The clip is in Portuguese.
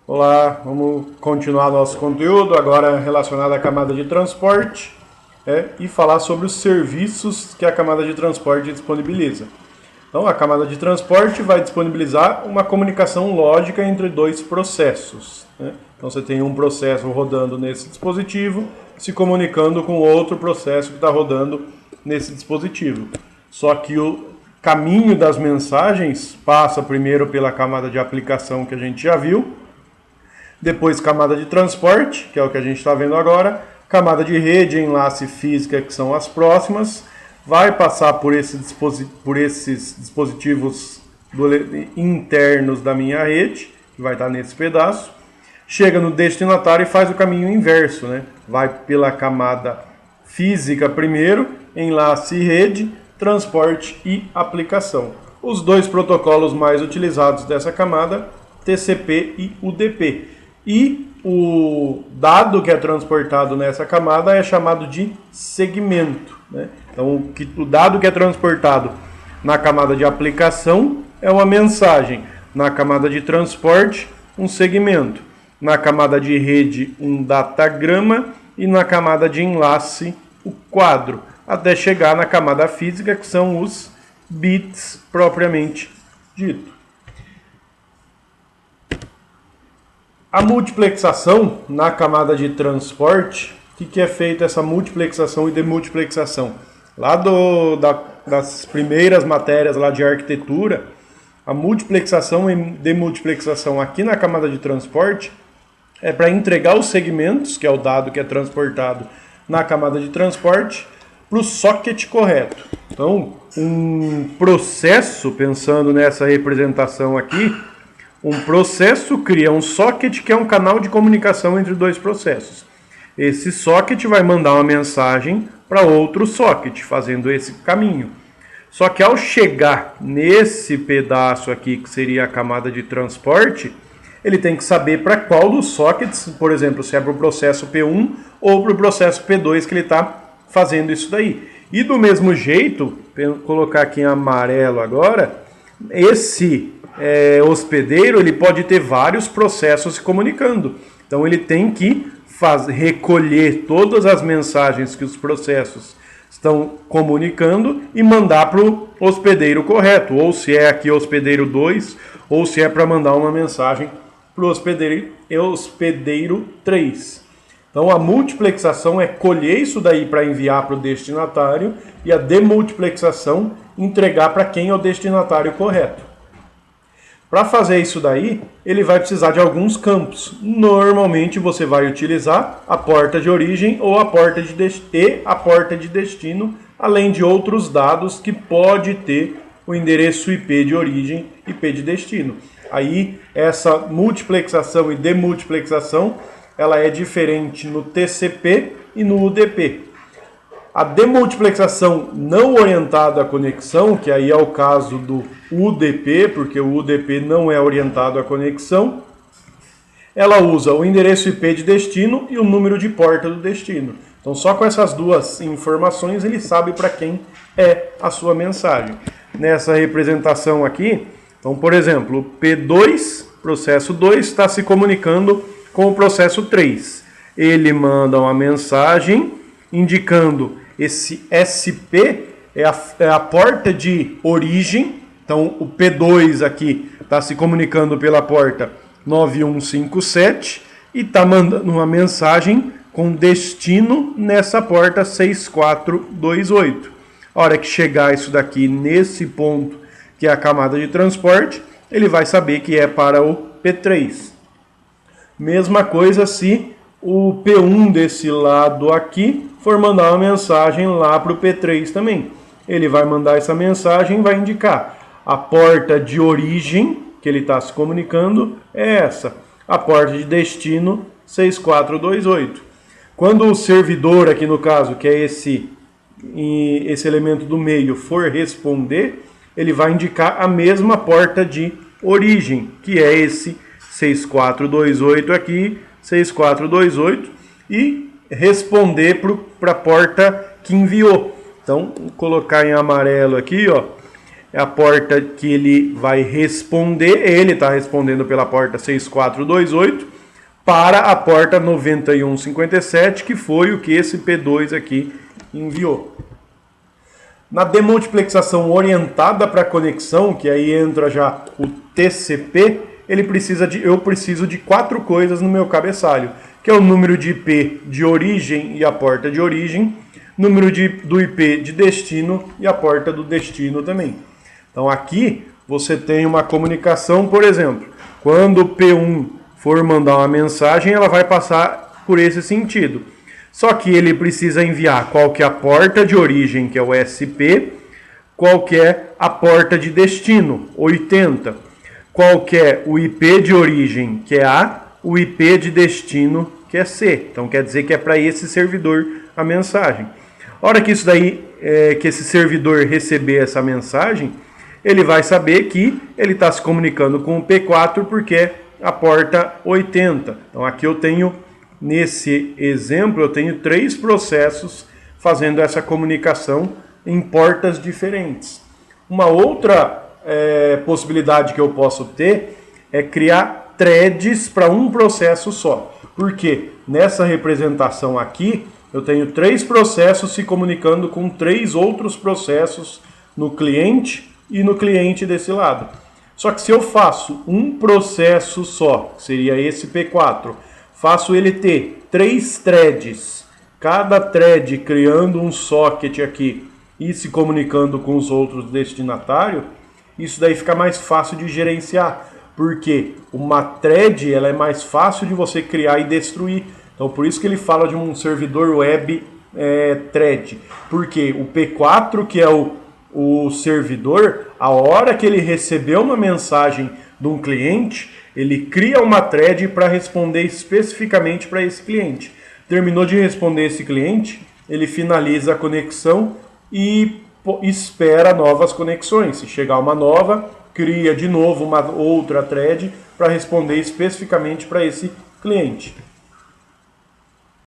Olá, vamos continuar nosso conteúdo agora relacionado à camada de transporte e falar sobre os serviços que a camada de transporte disponibiliza. Então, a camada de transporte vai disponibilizar uma comunicação lógica entre dois processos. Então, você tem um processo rodando nesse dispositivo se comunicando com outro processo que está rodando nesse dispositivo. Só que o caminho das mensagens passa primeiro pela camada de aplicação que a gente já viu, depois camada de transporte, que é o que a gente está vendo agora, camada de rede, enlace física, que são as próximas, vai passar por esses dispositivos internos da minha rede, que vai estar nesse pedaço, chega no destinatário e faz o caminho inverso, né? Vai pela camada física primeiro, enlace e rede, transporte e aplicação. Os dois protocolos mais utilizados dessa camada, TCP e UDP. E o dado que é transportado nessa camada é chamado de segmento, né? Então, o dado que é transportado na camada de aplicação é uma mensagem, na camada de transporte, um segmento, na camada de rede, um datagrama e na camada de enlace, o quadro, até chegar na camada física, que são os bits propriamente dito. A multiplexação na camada de transporte, o que é feita essa multiplexação e demultiplexação? Lá das primeiras matérias lá de arquitetura, a multiplexação e demultiplexação aqui na camada de transporte é para entregar os segmentos, que é o dado que é transportado na camada de transporte, para o socket correto. Então, um processo, pensando nessa representação aqui, um processo cria um socket que é um canal de comunicação entre dois processos. Esse socket vai mandar uma mensagem para outro socket, fazendo esse caminho. Só que ao chegar nesse pedaço aqui, que seria a camada de transporte, ele tem que saber para qual dos sockets, por exemplo, se é para o processo P1 ou para o processo P2 que ele está fazendo isso daí. E do mesmo jeito, vou colocar aqui em amarelo agora, esse hospedeiro ele pode ter vários processos se comunicando. Então ele tem que recolher todas as mensagens que os processos estão comunicando e mandar para o hospedeiro correto. Ou se é aqui hospedeiro 2, ou se é para mandar uma mensagem para o hospedeiro 3. Então a multiplexação é colher isso daí para enviar para o destinatário e a demultiplexação entregar para quem é o destinatário correto. Para fazer isso daí, ele vai precisar de alguns campos. Normalmente você vai utilizar a porta de origem ou a porta de destino, além de outros dados que pode ter o endereço IP de origem e IP de destino. Aí essa multiplexação e demultiplexação, ela é diferente no TCP e no UDP. A demultiplexação não orientada à conexão, que aí é o caso do UDP, porque o UDP não é orientado à conexão, ela usa o endereço IP de destino e o número de porta do destino. Então só com essas duas informações ele sabe para quem é a sua mensagem. Nessa representação aqui, então por exemplo, o P2, processo 2, está se comunicando com o processo 3. Ele manda uma mensagem indicando esse SP é a porta de origem. Então o P2 aqui está se comunicando pela porta 9157 e está mandando uma mensagem com destino nessa porta 6428. A hora que chegar isso daqui nesse ponto, que é a camada de transporte, ele vai saber que é para o P3. Mesma coisa se o P1 desse lado aqui for mandar uma mensagem lá para o P3 também. Ele vai mandar essa mensagem e vai indicar a porta de origem que ele está se comunicando é essa. A porta de destino 6428. Quando o servidor aqui no caso, que é esse elemento do meio, for responder, ele vai indicar a mesma porta de origem, que é esse 6428 aqui, 6428, e responder para a porta que enviou. Então, vou colocar em amarelo aqui, ó, é a porta que ele vai responder, ele está respondendo pela porta 6428, para a porta 9157, que foi o que esse P2 aqui enviou. Na demultiplexação orientada para conexão, que aí entra já o TCP, eu preciso de 4 coisas no meu cabeçalho, que é o número de IP de origem e a porta de origem, número do IP de destino e a porta do destino também. Então aqui você tem uma comunicação, por exemplo, quando o P1 for mandar uma mensagem, ela vai passar por esse sentido. Só que ele precisa enviar qual que é a porta de origem, que é o SP, qual que é a porta de destino, 80, qual que é o IP de origem, que é A, o IP de destino, que é C. Então quer dizer que é para esse servidor a mensagem. A hora que isso daí, que esse servidor receber essa mensagem, ele vai saber que ele está se comunicando com o P4 porque é a porta 80. Então aqui eu tenho, nesse exemplo, eu tenho 3 processos fazendo essa comunicação em portas diferentes. Uma outra possibilidade que eu posso ter é criar threads para um processo só. Porque nessa representação aqui, eu tenho 3 processos se comunicando com 3 outros processos no cliente e no cliente desse lado. Só que se eu faço um processo só, que seria esse P4, faço ele ter 3 threads, cada thread criando um socket aqui e se comunicando com os outros destinatários, isso daí fica mais fácil de gerenciar, porque uma thread ela é mais fácil de você criar e destruir. Então por isso que ele fala de um servidor web thread, porque o P4, que é o servidor, a hora que ele recebeu uma mensagem de um cliente, ele cria uma thread para responder especificamente para esse cliente. Terminou de responder esse cliente, ele finaliza a conexão e espera novas conexões. Se chegar uma nova, cria de novo uma outra thread para responder especificamente para esse cliente.